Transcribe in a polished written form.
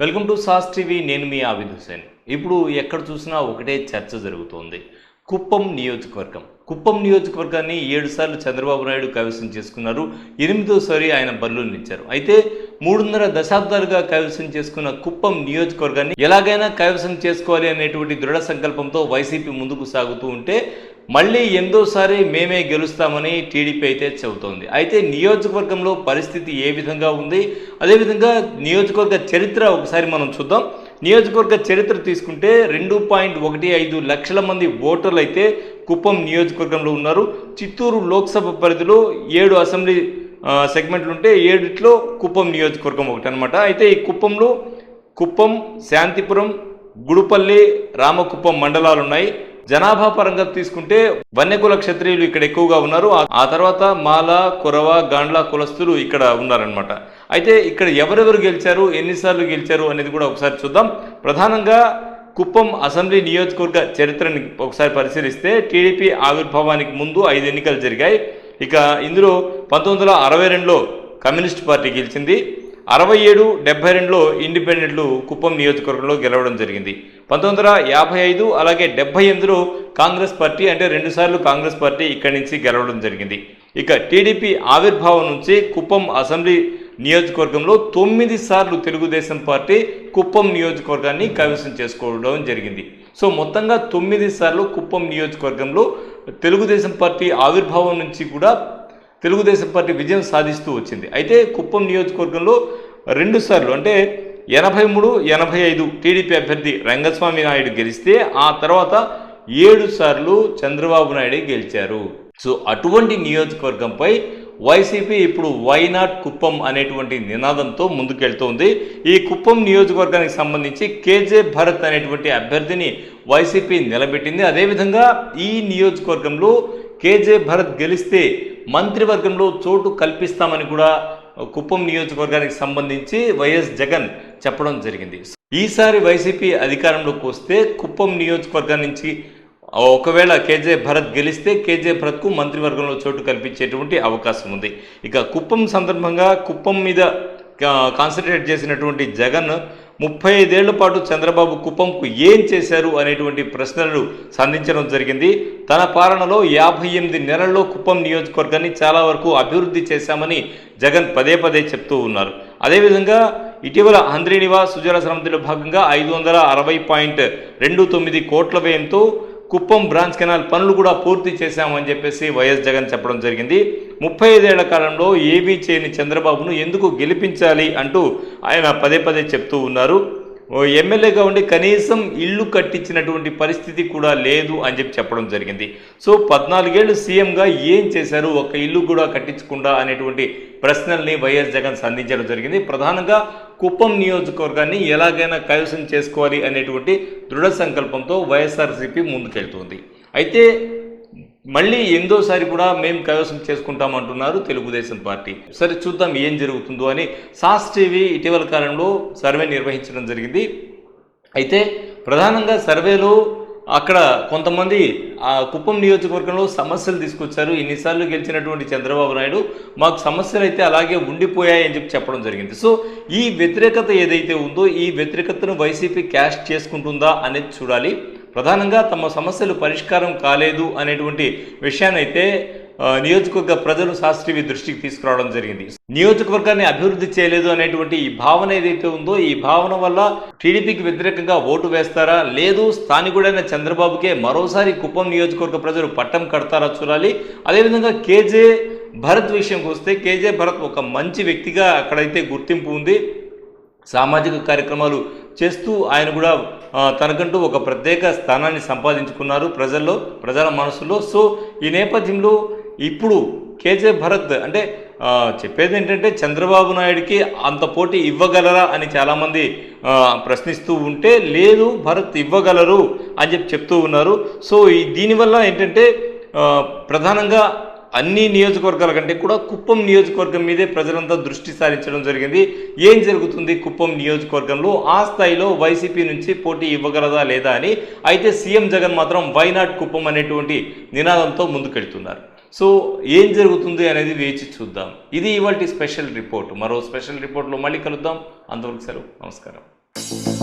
Welcome to sauce TV. నేను మీ ఆబిద్ హుసేన్. ఇప్పుడు ఎక్కడ చూసినా ఒకటే చర్చ జరుగుతోంది. కుప్పం నియోజకవర్గం. కుప్పం నియోజకవర్గాన్ని 7 సార్లు చంద్రబాబు నాయుడు కైవసం చేసుకున్నారు. 8వ సారి ఆయన బరిలో నిలిచారు. అయితే 3.5 దశాబ్దాలుగా కైవసం చేసుకున్న కుప్పం నియోజకవర్గాన్ని ఎలాగైనా కైవసం చేసుకోవాలి అనేటువంటి దృఢ సంకల్పంతో వైసీపీ ముందుకు సాగుతూ ఉంటే మళ్ళీ 8వ సారి మేమే గెలుస్తామని టీడీపీ అయితే చెబుతోంది. అయితే నియోజకవర్గంలో పరిస్థితి ఏ విధంగా ఉంది, అదేవిధంగా నియోజకవర్గ చరిత్ర ఒకసారి మనం చూద్దాం. నియోజకవర్గ చరిత్ర తీసుకుంటే 2.15 లక్షల మంది ఓటర్లు అయితే కుప్పం నియోజకవర్గంలో ఉన్నారు. చిత్తూరు లోక్సభ పరిధిలో 7 అసెంబ్లీ సెగ్మెంట్లు ఉంటే 7లో కుప్పం నియోజకవర్గం ఒకటి అనమాట. అయితే ఈ కుప్పంలో కుప్పం, శాంతిపురం, గుడుపల్లి, రామకుప్పం మండలాలు ఉన్నాయి. జనాభా పరంగా తీసుకుంటే వన్యకుల క్షత్రియులు ఇక్కడ ఎక్కువగా ఉన్నారు. ఆ తర్వాత మాల, కురవ, గాండ్ల కులస్తులు ఇక్కడ ఉన్నారనమాట. అయితే ఇక్కడ ఎవరెవరు గెలిచారు, ఎన్నిసార్లు గెలిచారు అనేది కూడా ఒకసారి చూద్దాం. ప్రధానంగా కుప్పం అసెంబ్లీ నియోజకవర్గ చరిత్రని ఒకసారి పరిశీలిస్తే టీడీపీ ఆవిర్భావానికి ముందు 5 ఎన్నికలు జరిగాయి. ఇక ఇందులో 1962లో కమ్యూనిస్ట్ పార్టీ గెలిచింది. 67, 72లో ఇండిపెండెంట్లు కుప్పం నియోజకవర్గంలో గెలవడం జరిగింది. 1955 అలాగే 78లో కాంగ్రెస్ పార్టీ అంటే 2 సార్లు కాంగ్రెస్ పార్టీ ఇక్కడి నుంచి గెలవడం జరిగింది. ఇక టీడీపీ ఆవిర్భావం నుంచి కుప్పం అసెంబ్లీ నియోజకవర్గంలో 9 సార్లు తెలుగుదేశం పార్టీ కుప్పం నియోజకవర్గాన్ని కైవసం చేసుకోవడం జరిగింది. సో మొత్తంగా 9 సార్లు కుప్పం నియోజకవర్గంలో తెలుగుదేశం పార్టీ ఆవిర్భావం నుంచి కూడా తెలుగుదేశం పార్టీ విజయం సాధిస్తూ వచ్చింది. అయితే కుప్పం నియోజకవర్గంలో 2 సార్లు అంటే 83, 85 టీడీపీ అభ్యర్థి రంగస్వామి నాయుడు గెలిస్తే ఆ తర్వాత 7 సార్లు చంద్రబాబు నాయుడు గెలిచారు. సో అటువంటి నియోజకవర్గంపై వైసీపీ ఇప్పుడు వై నాట్ కుప్పం అనేటువంటి నినాదంతో ముందుకెళ్తోంది. ఈ కుప్పం నియోజకవర్గానికి సంబంధించి కేజే భరత్ అనేటువంటి అభ్యర్థిని వైసీపీ నిలబెట్టింది. అదేవిధంగా ఈ నియోజకవర్గంలో కేజే భరత్ గెలిస్తే మంత్రివర్గంలో చోటు కల్పిస్తామని కూడా కుప్పం నియోజకవర్గానికి సంబంధించి వైఎస్ జగన్ చెప్పడం జరిగింది. ఈసారి వైసీపీ అధికారంలోకి వస్తే కుప్పం నియోజకవర్గం నుంచి ఒకవేళ కేజే భరత్ గెలిస్తే కేజే భరత్కు మంత్రివర్గంలో చోటు కల్పించేటువంటి అవకాశం ఉంది. ఇక కుప్పం సందర్భంగా కుప్పం మీద కాన్సన్ట్రేట్ చేసినటువంటి జగన్ 35 ఏళ్ల పాటు చంద్రబాబు కుప్పంకు ఏం చేశారు అనేటువంటి ప్రశ్నలు సంధించడం జరిగింది. తన పాలనలో 58 నెలల్లో కుప్పం నియోజకవర్గాన్ని చాలా వరకు అభివృద్ధి చేశామని జగన్ పదే పదే చెప్తూ ఉన్నారు. అదేవిధంగా ఇటీవల హంద్రీనివాస్ సుజల సమితిలో భాగంగా 560.29 కోట్ల వ్యయంతో కుప్పం బ్రాంచ్ కెనాల్ పనులు కూడా పూర్తి చేశామని చెప్పేసి వైఎస్ జగన్ చెప్పడం జరిగింది. 35 ఏళ్ల కాలంలో ఏమీ చేయని చంద్రబాబును ఎందుకు గెలిపించాలి అంటూ ఆయన పదే పదే చెప్తూ ఉన్నారు. ఎమ్మెల్యేగా ఉండి కనీసం ఇల్లు కట్టించినటువంటి పరిస్థితి కూడా లేదు అని చెప్పడం జరిగింది. సో 14 ఏళ్ళు సీఎంగా ఏం చేశారు, ఒక ఇల్లు కూడా కట్టించకుండా అనేటువంటి ప్రశ్నల్ని వైఎస్ జగన్ సంధించడం జరిగింది. ప్రధానంగా కుప్పం నియోజకవర్గాన్ని ఎలాగైనా కైవసం చేసుకోవాలి అనేటువంటి దృఢ సంకల్పంతో వైఎస్ఆర్సీపీ ముందుకెళ్తుంది. అయితే మళ్ళీ 8వ సారి కూడా మేము కైవసం చేసుకుంటామంటున్నారు తెలుగుదేశం పార్టీ. సరే చూద్దాం ఏం జరుగుతుందో అని సాస్ టీవీ ఇటీవల కాలంలో సర్వే నిర్వహించడం జరిగింది. అయితే ప్రధానంగా సర్వేలో అక్కడ కొంతమంది ఆ కుప్పం నియోజకవర్గంలో సమస్యలు తీసుకొచ్చారు. ఇన్నిసార్లు గెలిచినటువంటి చంద్రబాబు నాయుడు మాకు సమస్యలు అయితే అలాగే ఉండిపోయాయని చెప్పడం జరిగింది. సో ఈ వ్యతిరేకత ఏదైతే ఉందో ఈ వ్యతిరేకతను వైసీపీ క్యాష్ చేసుకుంటుందా అనేది చూడాలి. ప్రధానంగా తమ సమస్యలు పరిష్కారం కాలేదు అనేటువంటి విషయాన్ని అయితే నియోజకవర్గ ప్రజలు సాస్ టీవీ దృష్టికి తీసుకురావడం జరిగింది. నియోజకవర్గాన్ని అభివృద్ధి చేయలేదు అనేటువంటి ఈ భావన ఏదైతే ఉందో ఈ భావన వల్ల టీడీపీకి వ్యతిరేకంగా ఓటు వేస్తారా, లేదు స్థానికుడైన చంద్రబాబుకే మరోసారి కుప్పం నియోజకవర్గ ప్రజలు పట్టం కడతారా చూడాలి. అదేవిధంగా కేజే భరత్ విషయంకి వస్తే కేజే భరత్ ఒక మంచి వ్యక్తిగా అక్కడైతే గుర్తింపు ఉంది. సామాజిక కార్యక్రమాలు చేస్తూ ఆయన కూడా తనకంటూ ఒక ప్రత్యేక స్థానాన్ని సంపాదించుకున్నారు ప్రజల మనసులో. సో ఈ నేపథ్యంలో ఇప్పుడు కేజే భరత్ అంటే చెప్పేది ఏంటంటే చంద్రబాబు నాయుడికి అంత పోటీ ఇవ్వగలరా అని చాలామంది ప్రశ్నిస్తూ ఉంటే లేదు భరత్ ఇవ్వగలరు అని చెప్తూ ఉన్నారు. సో దీనివల్ల ఏంటంటే ప్రధానంగా అన్ని నియోజకవర్గాల కంటే కూడా కుప్పం నియోజకవర్గం మీదే ప్రజలంతా దృష్టి సారించడం జరిగింది. ఏం జరుగుతుంది కుప్పం నియోజకవర్గంలో, ఆ స్థాయిలో వైసీపీ నుంచి పోటీ ఇవ్వగలదా లేదా అని. అయితే సీఎం జగన్ మాత్రం వై నాట్ కుప్పం అనేటువంటి నినాదంతో ముందుకెళ్తున్నారు. సో ఏం జరుగుతుంది అనేది వేచి చూద్దాం. ఇది ఇవాల్టి స్పెషల్ రిపోర్ట్. మరో స్పెషల్ రిపోర్ట్లో మళ్ళీ కలుద్దాం. అంతవరకు సెలవు. నమస్కారం. నమస్తే.